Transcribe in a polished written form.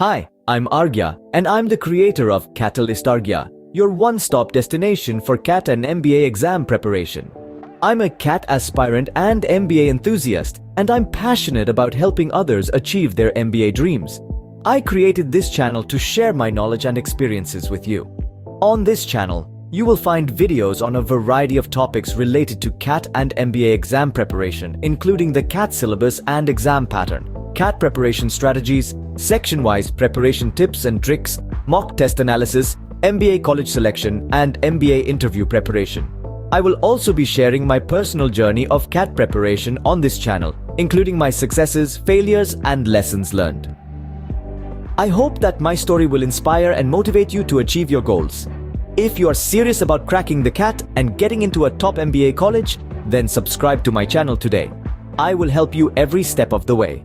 Hi, I'm Arghya, and I'm the creator of CATalystArghya, your one-stop destination for CAT and MBA exam preparation. I'm a CAT aspirant and MBA enthusiast, and I'm passionate about helping others achieve their MBA dreams. I created this channel to share my knowledge and experiences with you. On this channel, you will find videos on a variety of topics related to CAT and MBA exam preparation, including the CAT syllabus and exam pattern, CAT preparation strategies, section-wise preparation tips and tricks, mock test analysis, MBA college selection, and MBA interview preparation. I will also be sharing my personal journey of CAT preparation on this channel, including my successes, failures, and lessons learned. I hope that my story will inspire and motivate you to achieve your goals. If you are serious about cracking the CAT and getting into a top MBA college, then subscribe to my channel today. I will help you every step of the way.